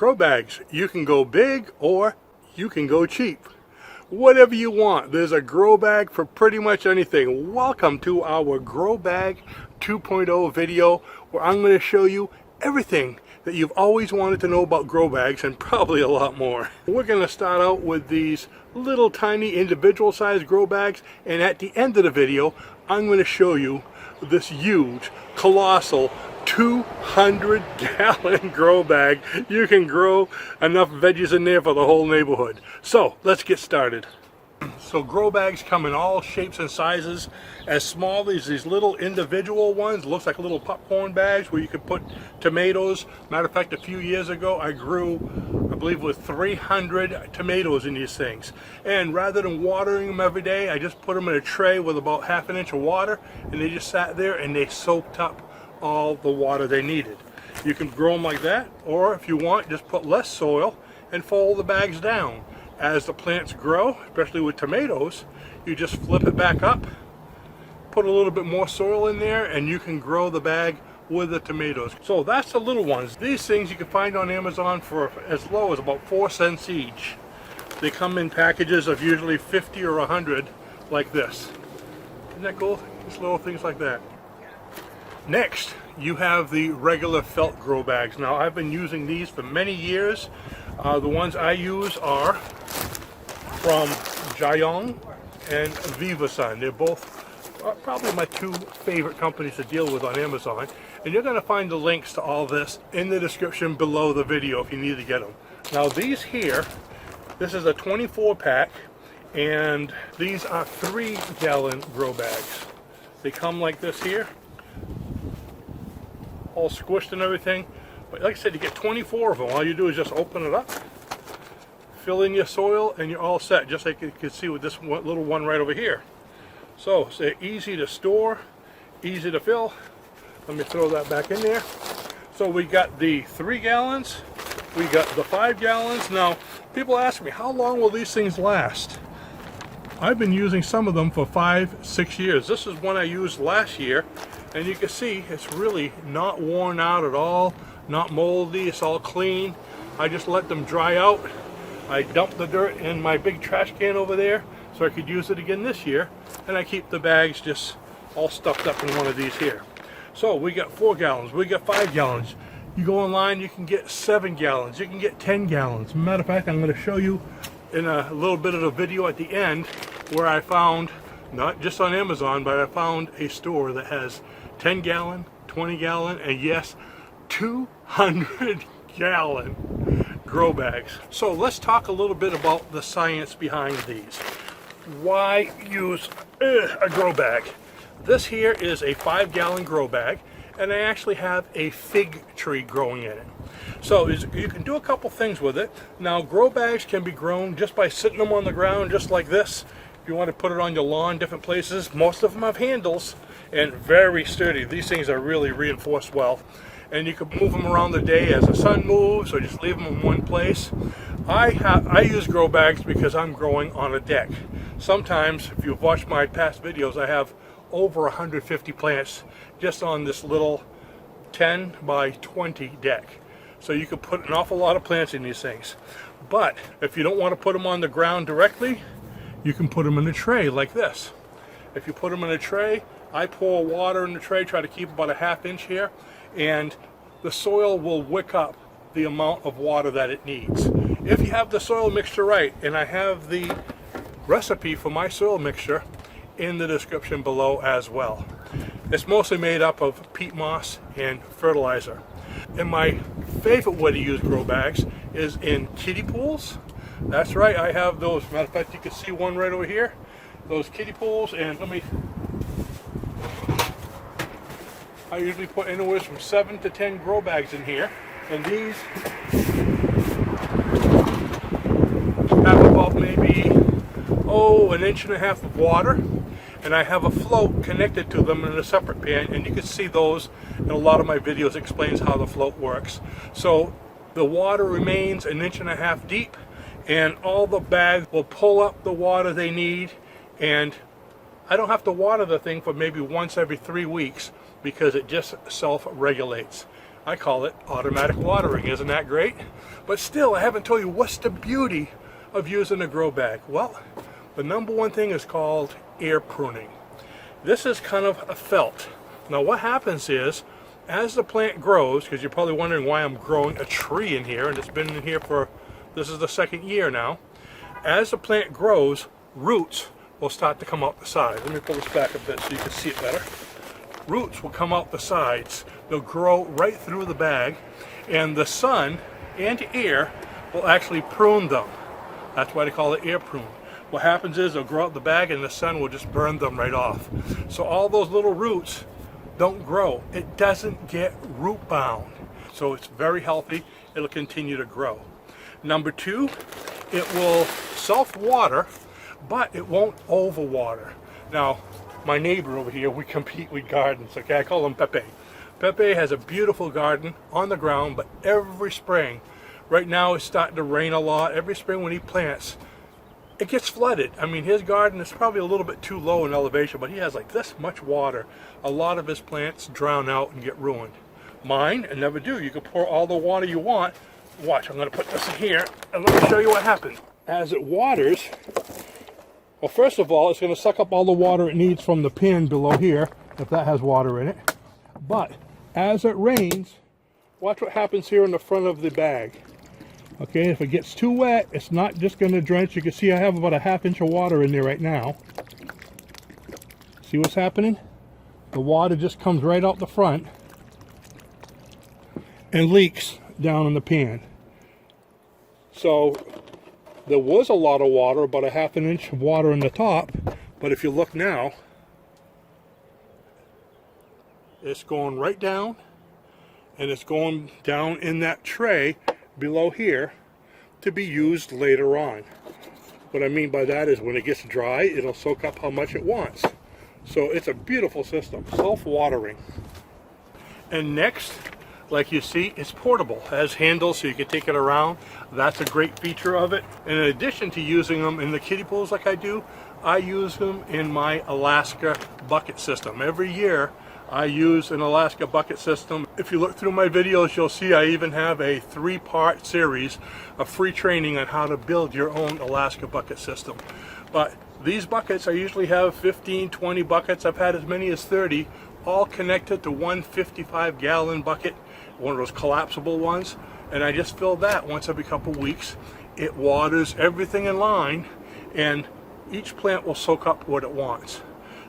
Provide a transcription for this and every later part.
Grow bags, you can go big or you can go cheap. Whatever you want, there's a grow bag for pretty much anything. Welcome to our Grow Bag 2.0 video where I'm going to show you everything that you've always wanted to know about grow bags and probably a lot more. We're going to start out with these little tiny individual sized grow bags, and at the end of the video I'm going to show you this huge, colossal 200-gallon grow bag. You can grow enough veggies in there for the whole neighborhood. So let's get started. So grow bags come in all shapes and sizes, as small as these little individual ones. Looks like little popcorn bags where you could put tomatoes. Matter of fact, a few years ago I grew, I believe it was 300 tomatoes in these things. And rather than watering them every day, I just put them in a tray with about half an inch of water, and they just sat there and they soaked up all the water they needed. You can grow them like that, or if you want, just put less soil and fold the bags down. As the plants grow, especially with tomatoes, you just flip it back up, put a little bit more soil in there, and you can grow the bag with the tomatoes. So that's the little ones. These things you can find on Amazon for as low as about 4 cents each. They come in packages of usually 50 or 100 like this. Isn't that cool? Just little things like that. Next, you have the regular felt grow bags. Now, I've been using these for many years. The ones I use are from Jayong and Vivasun. They're both probably my two favorite companies to deal with on Amazon. And you're going to find the links to all this in the description below the video if you need to get them. Now, these here, this is a 24 pack, and these are 3-gallon grow bags. They come like this here, all squished and everything. But like I said, you get 24 of them. All you do is just open it up, fill in your soil, and you're all set, just like you can see with this little one right over here. So they're easy to store, easy to fill. Let me throw that back in there. So we got the 3 gallons, we got the 5 gallons. Now, people ask me, how long will these things last? I've been using some of them for 5-6 years. This is one I used last year, and you can see it's really not worn out at all, not moldy, it's all clean. I just let them dry out. I dump the dirt in my big trash can over there so I could use it again this year, and I keep the bags just all stuffed up in one of these here. So we got 4 gallons, we got 5 gallons. You go online, you can get 7 gallons, you can get 10 gallons. Matter of fact, I'm going to show you in a little bit of the video at the end where I found, not just on Amazon, but I found a store that has 10 gallon, 20 gallon, and yes, 200-gallon grow bags. So let's talk a little bit about the science behind these. Why use a grow bag? This here is a 5-gallon grow bag, and I actually have a fig tree growing in it. So you can do a couple things with it. Now, grow bags can be grown just by sitting them on the ground just like this. If you want to put it on your lawn, different places. Most of them have handles and very sturdy. These things are really reinforced well. And you can move them around the day as the sun moves, or just leave them in one place. I use grow bags because I'm growing on a deck. Sometimes, if you've watched my past videos, I have over 150 plants just on this little 10 by 20 deck. So you can put an awful lot of plants in these things. But if you don't want to put them on the ground directly, you can put them in a tray like this. If you put them in a tray, I pour water in the tray, try to keep about a ½ inch here, and the soil will wick up the amount of water that it needs. If you have the soil mixture right, and I have the recipe for my soil mixture in the description below as well. It's mostly made up of peat moss and fertilizer. And my favorite way to use grow bags is in kiddie pools. That's right, I have those. Matter of fact, you can see one right over here. Those kiddie pools, and I usually put anywhere from 7 to 10 grow bags in here, and these have about maybe, 1.5 inches of water, and I have a float connected to them in a separate pan, and you can see those in a lot of my videos. Explains how the float works. So the water remains 1.5 inches deep, and all the bags will pull up the water they need, and I don't have to water the thing for maybe once every 3 weeks because it just self-regulates. I call it automatic watering. Isn't that great? But still, I haven't told you what's the beauty of using a grow bag. Well, the number one thing is called air pruning. This is kind of a felt. Now what happens is, as the plant grows, because you're probably wondering why I'm growing a tree in here, and it's been in here for, this is the second year now. As the plant grows, roots will start to come out the sides. Let me pull this back a bit so you can see it better. Roots will come out the sides. They'll grow right through the bag, and the sun and air will actually prune them. That's why they call it air prune. What happens is they'll grow out the bag and the sun will just burn them right off. So all those little roots don't grow. It doesn't get root bound. So it's very healthy. It'll continue to grow. Number two, it will self-water, but it won't overwater. Now, my neighbor over here, we compete with gardens, okay? I call him Pepe. Pepe has a beautiful garden on the ground, but every spring, right now it's starting to rain a lot. Every spring when he plants, it gets flooded. I mean, his garden is probably a little bit too low in elevation, but he has like this much water. A lot of his plants drown out and get ruined. Mine, and never do. You can pour all the water you want. Watch, I'm going to put this in here, and let me show you what happens. As it waters, well, first of all, it's going to suck up all the water it needs from the pan below here, if that has water in it. But as it rains, watch what happens here in the front of the bag. Okay, if it gets too wet, it's not just going to drench. You can see I have about a ½ of water in there right now. See what's happening? The water just comes right out the front and leaks down in the pan. So there was a lot of water, about a ½ inch of water in the top, but if you look now, it's going right down, and it's going down in that tray below here to be used later on. What I mean by that is when it gets dry, it'll soak up how much it wants. So it's a beautiful system, self-watering. And next, like you see, it's portable. It has handles so you can take it around. That's a great feature of it. And in addition to using them in the kiddie pools like I do, I use them in my Alaska bucket system. Every year I use an Alaska bucket system. If you look through my videos, you'll see I even have a 3-part series of free training on how to build your own Alaska bucket system. But these buckets, I usually have 15, 20 buckets. I've had as many as 30, all connected to one 55-gallon bucket, one of those collapsible ones. And I just fill that once every couple weeks. It waters everything in line, and each plant will soak up what it wants.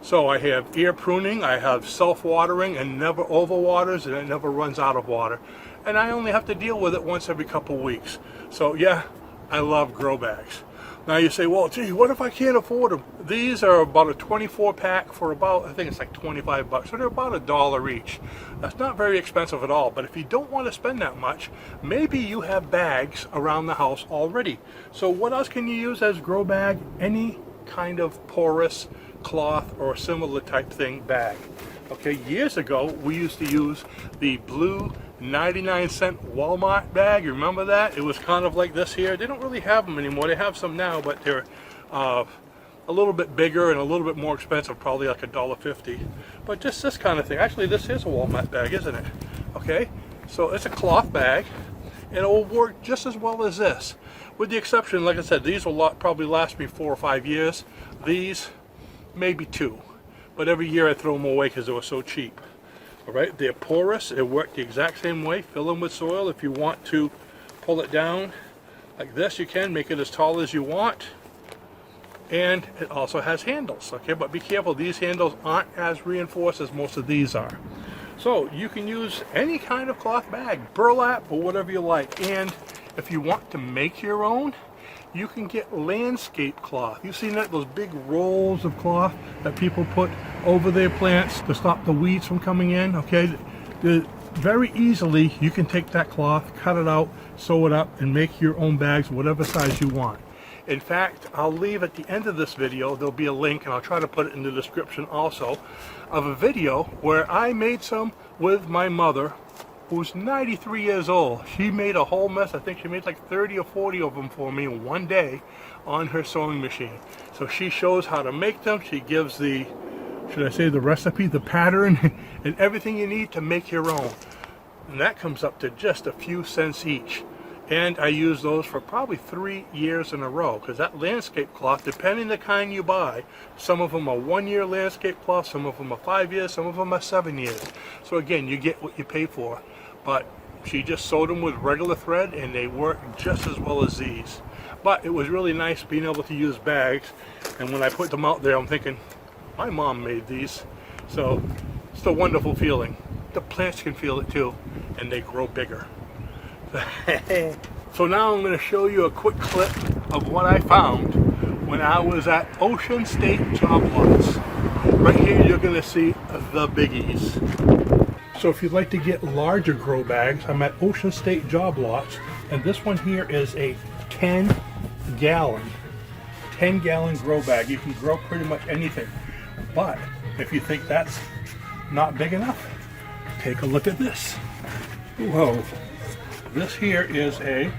So I have air pruning, I have self-watering, and never overwaters, and it never runs out of water. And I only have to deal with it once every couple weeks. So yeah, I love grow bags. Now you say, well, gee, what if I can't afford them? These are about a 24 pack for about, I think it's like 25 bucks. So they're about $1 each. That's not very expensive at all. But if you don't want to spend that much, maybe you have bags around the house already. So what else can you use as grow bag? Any kind of porous cloth or similar type thing bag. Okay, years ago we used to use the blue 99-cent Walmart bag. You remember that? It was kind of like this here. They don't really have them anymore. They have some now, but they're a little bit bigger and a little bit more expensive, probably like $1.50. But just this kind of thing. Actually, this is a Walmart bag, isn't it? Okay, so it's a cloth bag, and it will work just as well as this, with the exception, like I said, these will probably last me 4 or 5 years. These, maybe 2, but every year I throw them away because they were so cheap. All right, they're porous. They work the exact same way. Fill them with soil. If you want to pull it down like this, you can make it as tall as you want. And it also has handles. Okay, but be careful. These handles aren't as reinforced as most of these are. So you can use any kind of cloth bag, burlap or whatever you like. And if you want to make your own, you can get landscape cloth. You've seen that, those big rolls of cloth that people put over their plants to stop the weeds from coming in. Okay, very easily you can take that cloth, cut it out, sew it up, and make your own bags whatever size you want. In fact, I'll leave at the end of this video, there'll be a link, and I'll try to put it in the description also, of a video where I made some with my mother, who's 93 years old. She made a whole mess. I think she made like 30 or 40 of them for me in one day on her sewing machine. So she shows how to make them. She gives the, should I say the recipe, the pattern, and everything you need to make your own. And that comes up to just a few cents each. And I use those for probably 3 years in a row, because that landscape cloth, depending the kind you buy, some of them are 1 year landscape cloth, some of them are 5 years, some of them are 7 years. So again, you get what you pay for. But she just sewed them with regular thread and they work just as well as these. But it was really nice being able to use bags, and when I put them out there, I'm thinking, my mom made these. So it's a wonderful feeling. The plants can feel it too, and they grow bigger. So now I'm going to show you a quick clip of what I found when I was at Ocean State Job Lots. Right here you're going to see the biggies. So if you'd like to get larger grow bags, I'm at Ocean State Job Lots, and this one here is a 10 gallon grow bag. You can grow pretty much anything. But if you think that's not big enough, take a look at this. Whoa. This here is a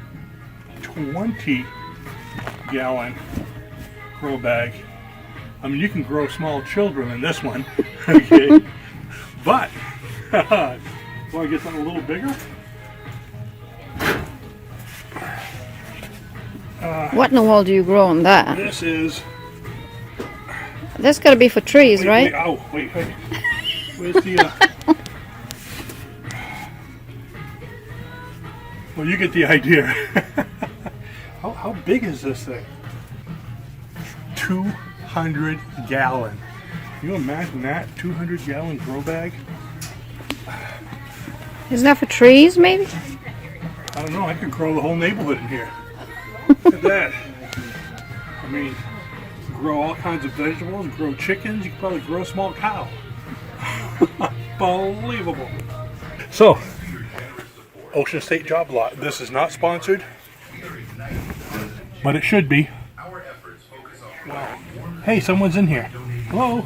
20 gallon grow bag. I mean, you can grow small children in this one, okay? But, want to get something a little bigger? What in the world do you grow on that? This is... That's got to be for trees, right? Wait. Where's the... Well, you get the idea. How big is this thing? 200 gallon. Can you imagine that? 200 gallon grow bag? Isn't that for trees, maybe? I don't know. I could grow the whole neighborhood in here. Look at that. I mean, grow all kinds of vegetables, grow chickens. You could probably grow a small cow. Unbelievable. So, Ocean State Job Lot. This is not sponsored, but it should be. Wow. Hey, someone's in here. Hello.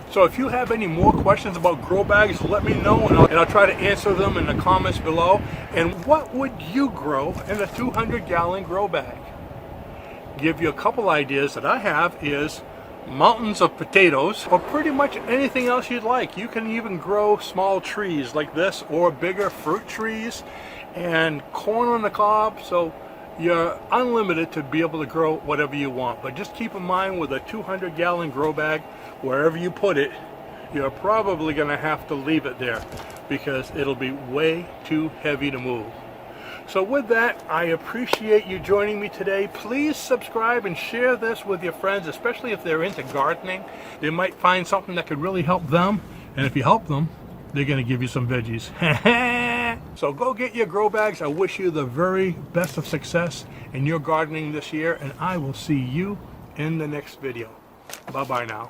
So if you have any more questions about grow bags, let me know, and I'll try to answer them in the comments below. And what would you grow in a 200 gallon grow bag? Give you a couple ideas that I have is mountains of potatoes, or pretty much anything else you'd like. You can even grow small trees like this, or bigger fruit trees, and corn on the cob. So you're unlimited to be able to grow whatever you want. But just keep in mind, with a 200 gallon grow bag, wherever you put it, you're probably going to have to leave it there, because it'll be way too heavy to move. So with that, I appreciate you joining me today. Please subscribe and share this with your friends, especially if they're into gardening. They might find something that could really help them. And if you help them, they're going to give you some veggies. So go get your grow bags. I wish you the very best of success in your gardening this year. And I will see you in the next video. Bye-bye now.